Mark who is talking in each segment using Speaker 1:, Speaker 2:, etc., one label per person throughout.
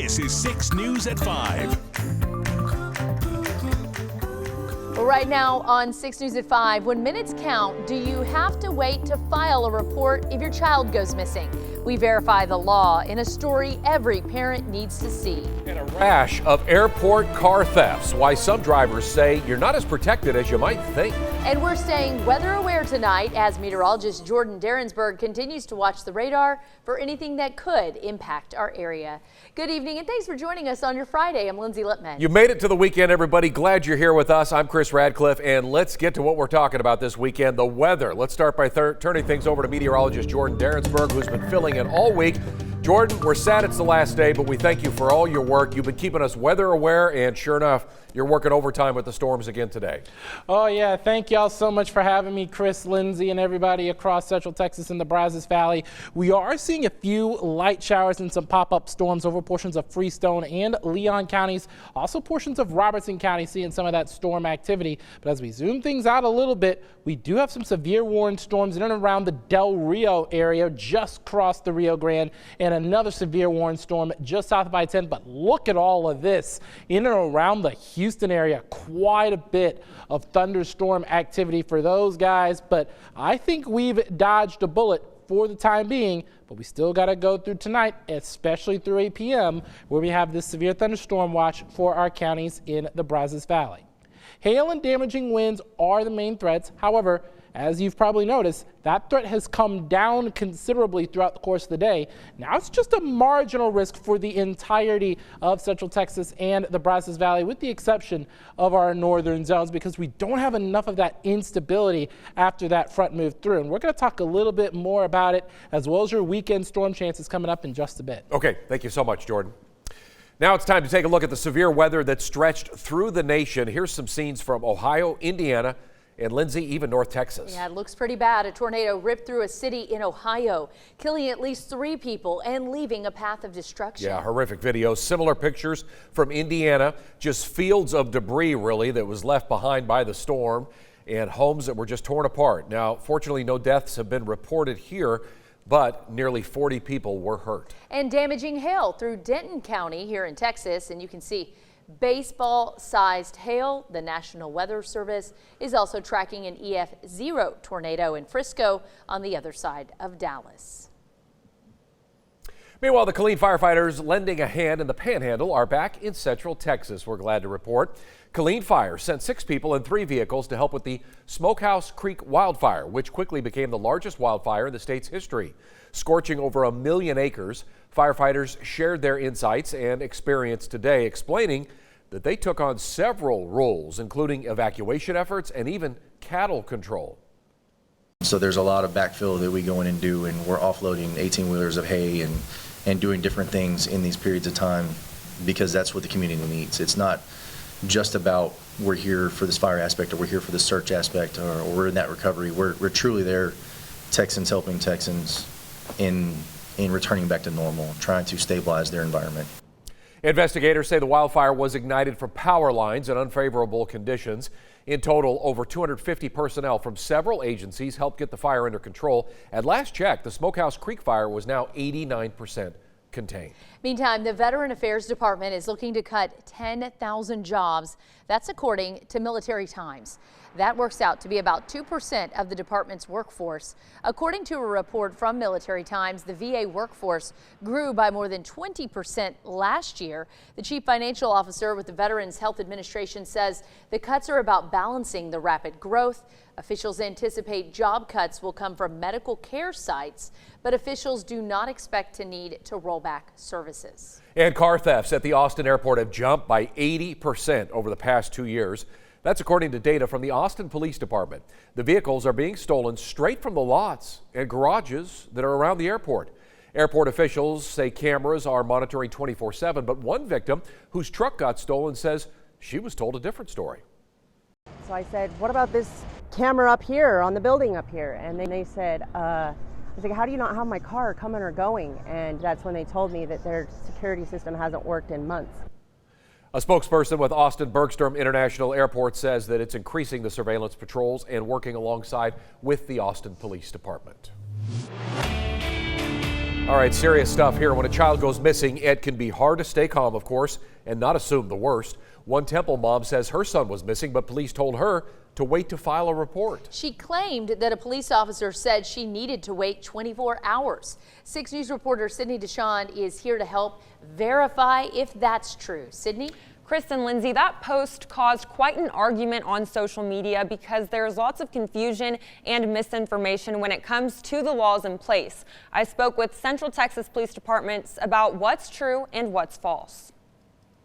Speaker 1: This is 6 News at 5.
Speaker 2: Right now on 6 News at 5, when minutes count, do you have to wait to file a report if your child goes missing? We verify the law in a story every parent needs to see.
Speaker 3: And a rash of airport car thefts. Why some drivers say you're not as protected as you might think.
Speaker 2: And we're staying weather aware tonight as meteorologist Jordan Derensberg continues to watch the radar for anything that could impact our area. Good evening and thanks for joining us on your Friday. I'm Lindsay Lippman.
Speaker 3: You made it to the weekend, everybody. Glad you're here with us. I'm Chris Radcliffe, and let's get to what we're talking about this weekend, the weather. Let's start by turning things over to meteorologist Jordan Derensberg, who's been filling in all week. Jordan, we're sad it's the last day, but we thank you for all your work. You've been keeping us weather aware, and sure enough, you're working overtime with the storms again today.
Speaker 4: Oh, yeah. Thank y'all so much for having me, Chris, Lindsay, and everybody across Central Texas and the Brazos Valley. We are seeing a few light showers and some pop-up storms over portions of Freestone and Leon counties. Also portions of Robertson County seeing some of that storm activity. But as we zoom things out a little bit, we do have some severe warned storms in and around the Del Rio area, just across the Rio Grande, and another severe warned storm just south of I-10. But look at all of this in and around the Houston area. Quite a bit of thunderstorm activity for those guys, but I think we've dodged a bullet for the time being, but we still got to go through tonight, especially through 8 p.m. where we have this severe thunderstorm watch for our counties in the Brazos Valley. Hail and damaging winds are the main threats. However, as you've probably noticed, that threat has come down considerably throughout the course of the day. Now it's just a marginal risk for the entirety of Central Texas and the Brazos Valley, with the exception of our northern zones, because we don't have enough of that instability after that front moved through. And we're going to talk a little bit more about it, as well as your weekend storm chances coming up in just a bit.
Speaker 3: Okay, thank you so much, Jordan. Now it's time to take a look at the severe weather that stretched through the nation. Here's some scenes from Ohio, Indiana, and Lindsay, even North Texas.
Speaker 2: Yeah, it looks pretty bad. A tornado ripped through a city in Ohio, killing at least 3 people and leaving a path of destruction.
Speaker 3: Yeah, horrific videos. Similar pictures from Indiana. Just fields of debris, really, that was left behind by the storm, and homes that were just torn apart. Now, fortunately, no deaths have been reported here, but nearly 40 people were hurt. And
Speaker 2: damaging hail through Denton County here in Texas, and you can see baseball-sized hail. The National Weather Service is also tracking an EF0 tornado in Frisco on the other side of Dallas.
Speaker 3: Meanwhile, the Killeen firefighters lending a hand in the Panhandle are back in Central Texas. We're glad to report. Killeen Fire sent 6 people and 3 vehicles to help with the Smokehouse Creek wildfire, which quickly became the largest wildfire in the state's history. Scorching over 1 million acres, firefighters shared their insights and experience today, explaining that they took on several roles, including evacuation efforts and even cattle control.
Speaker 5: So there's a lot of backfill that we go in and do, and we're offloading 18-wheelers of hay and doing different things in these periods of time, because that's what the community needs. It's not just about we're here for this fire aspect, or we're here for the search aspect, or we're in that recovery. We're truly there, Texans helping Texans in returning back to normal, trying to stabilize their environment.
Speaker 3: Investigators say the wildfire was ignited from power lines in unfavorable conditions. In total, over 250 personnel from several agencies helped get the fire under control. At last check, the Smokehouse Creek Fire was now 89% contained.
Speaker 2: Meantime, the Veteran Affairs Department is looking to cut 10,000 jobs. That's according to Military Times. That works out to be about 2% of the department's workforce. According to a report from Military Times, the VA workforce grew by more than 20% last year. The chief financial officer with the Veterans Health Administration says the cuts are about balancing the rapid growth. Officials anticipate job cuts will come from medical care sites, but officials do not expect to need to roll back services.
Speaker 3: And car thefts at the Austin airport have jumped by 80% over the past 2 years. That's according to data from the Austin Police Department. The vehicles are being stolen straight from the lots and garages that are around the airport. Airport officials say cameras are monitoring 24/7, but one victim whose truck got stolen says she was told a different story.
Speaker 6: So I said, what about this camera up here on the building up here? And then they said, I was like, how do you not have my car coming or going? And that's when they told me that their security system hasn't worked in months.
Speaker 3: A spokesperson with Austin Bergstrom International Airport says that it's increasing the surveillance patrols and working alongside with the Austin Police Department. All right, serious stuff here. When a child goes missing, it can be hard to stay calm, of course, and not assume the worst. One Temple mom says her son was missing, but police told her to wait to file a report.
Speaker 2: She claimed that a police officer said she needed to wait 24 hours. 6 News reporter Sydney Deshawn is here to help verify if that's true. Sydney?
Speaker 7: Chris and Lindsay, that post caused quite an argument on social media because there's lots of confusion and misinformation when it comes to the laws in place. I spoke with Central Texas Police Departments about what's true and what's false.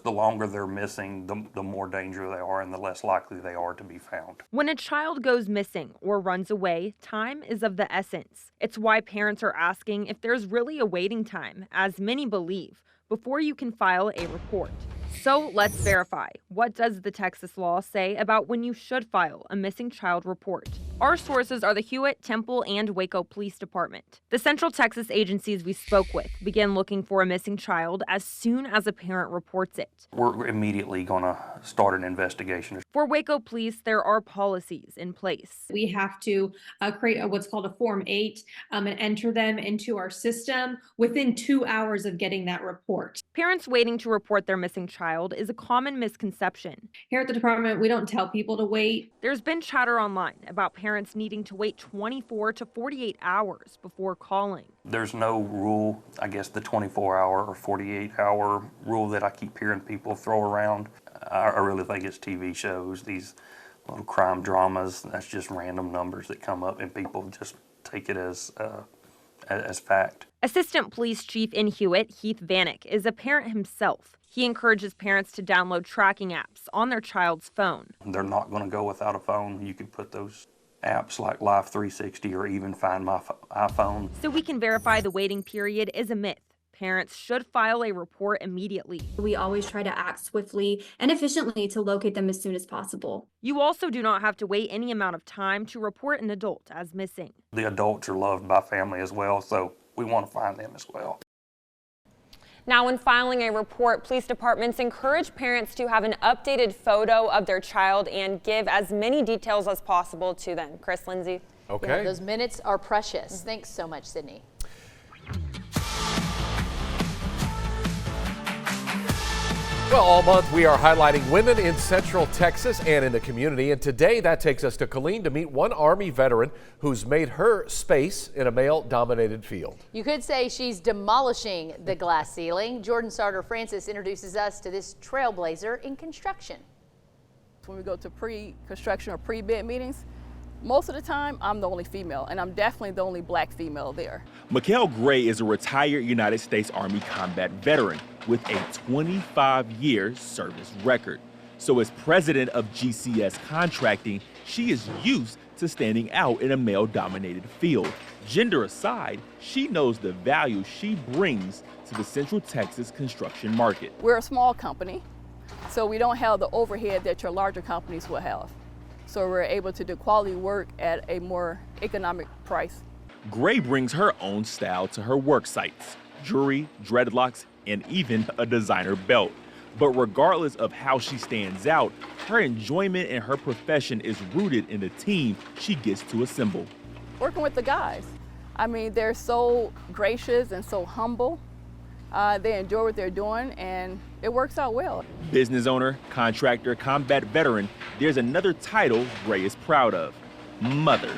Speaker 8: The longer they're missing, the more dangerous they are and the less likely they are to be found.
Speaker 9: When a child goes missing or runs away, time is of the essence. It's why parents are asking if there's really a waiting time, as many believe, before you can file a report. So let's verify. What does the Texas law say about when you should file a missing child report? Our sources are the Hewitt, Temple, and Waco Police Department. The Central Texas agencies we spoke with begin looking for a missing child as soon as a parent reports it.
Speaker 8: We're immediately going to start an investigation.
Speaker 9: For Waco Police, there are policies in place.
Speaker 10: We have to create what's called a Form 8 and enter them into our system within 2 hours of getting that report.
Speaker 9: Parents waiting to report their missing child is a common misconception.
Speaker 10: Here at the department, we don't tell people to wait.
Speaker 9: There's been chatter online about parents needing to wait 24 to 48 hours before calling.
Speaker 8: There's no rule, I guess the 24-hour or 48-hour rule that I keep hearing people throw around. I really think it's TV shows, these little crime dramas. That's just random numbers that come up and people just take it as fact.
Speaker 9: Assistant Police Chief in Hewitt, Heath Vanek, is a parent himself. He encourages parents to download tracking apps on their child's phone.
Speaker 8: They're not going to go without a phone. You can put those apps like Live 360 or even Find My iPhone.
Speaker 9: So we can verify the waiting period is a myth. Parents should file a report immediately.
Speaker 11: We always try to act swiftly and efficiently to locate them as soon as possible.
Speaker 9: You also do not have to wait any amount of time to report an adult as missing.
Speaker 8: The adults are loved by family as well, so we want to find them as well.
Speaker 7: Now, when filing a report, police departments encourage parents to have an updated photo of their child and give as many details as possible to them. Chris, Lindsay.
Speaker 3: Okay.
Speaker 2: Yeah, those minutes are precious. Thanks so much, Sydney.
Speaker 3: Well, all month we are highlighting women in Central Texas and in the community. And today that takes us to Killeen to meet one Army veteran who's made her space in a male-dominated field.
Speaker 2: You could say she's demolishing the glass ceiling. Jordan Starter Francis introduces us to this trailblazer in construction.
Speaker 12: When we go to pre-construction or pre-bid meetings, most of the time, I'm the only female, and I'm definitely the only black female there.
Speaker 13: Mikhail Gray is a retired United States Army combat veteran with a 25-year service record. So as president of GCS Contracting, she is used to standing out in a male-dominated field. Gender aside, she knows the value she brings to the Central Texas construction market.
Speaker 12: We're a small company, so we don't have the overhead that your larger companies will have. So we're able to do quality work at a more economic price.
Speaker 13: Gray brings her own style to her work sites, jewelry, dreadlocks, and even a designer belt. But regardless of how she stands out, her enjoyment in her profession is rooted in the team she gets to assemble.
Speaker 12: Working with the guys, I mean, they're so gracious and so humble. They enjoy what they're doing, and it works out well.
Speaker 13: Business owner, contractor, combat veteran, there's another title Gray is proud of, mother.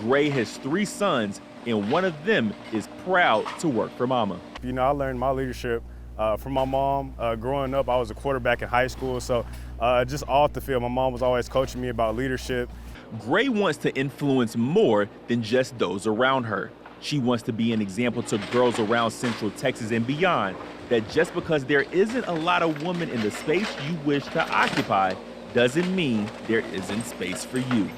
Speaker 13: Gray has 3 sons, and one of them is proud to work for mama.
Speaker 14: You know, I learned my leadership from my mom. Growing up, I was a quarterback in high school, so just off the field, my mom was always coaching me about leadership.
Speaker 13: Gray wants to influence more than just those around her. She wants to be an example to girls around Central Texas and beyond that just because there isn't a lot of women in the space you wish to occupy doesn't mean there isn't space for you.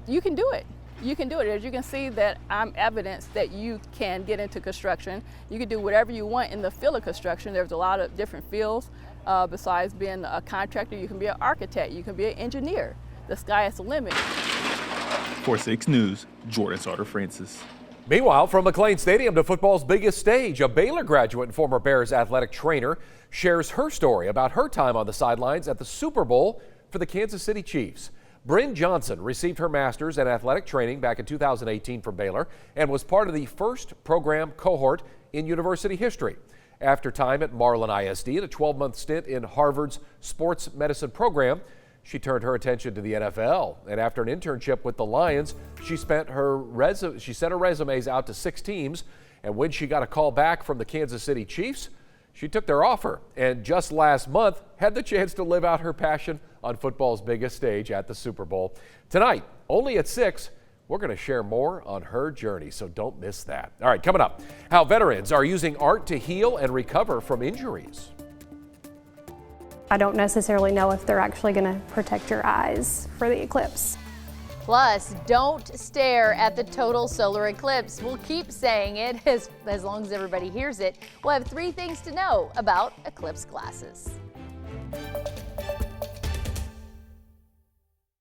Speaker 12: You can do it. You can do it. As you can see that I'm evidence that you can get into construction. You can do whatever you want in the field of construction. There's a lot of different fields. Besides being a contractor, you can be an architect, you can be an engineer. The sky is the limit.
Speaker 13: For 6 News, Jordan Starter Francis.
Speaker 3: Meanwhile, from McLean Stadium to football's biggest stage, a Baylor graduate and former Bears athletic trainer shares her story about her time on the sidelines at the Super Bowl for the Kansas City Chiefs. Bryn Johnson received her master's in athletic training back in 2018 from Baylor and was part of the first program cohort in university history. After time at Marlin ISD and a 12-month stint in Harvard's sports medicine program, she turned her attention to the NFL. And after an internship with the Lions, she sent her resumes out to 6 teams. And when she got a call back from the Kansas City Chiefs, she took their offer. And just last month, had the chance to live out her passion on football's biggest stage at the Super Bowl. Tonight, only at 6, we're going to share more on her journey, so don't miss that. All right, coming up, how veterans are using art to heal and recover from injuries.
Speaker 15: I don't necessarily know if they're actually going to protect your eyes for the eclipse.
Speaker 2: Plus, don't stare at the total solar eclipse. We'll keep saying it as long as everybody hears it. We'll have 3 things to know about eclipse glasses.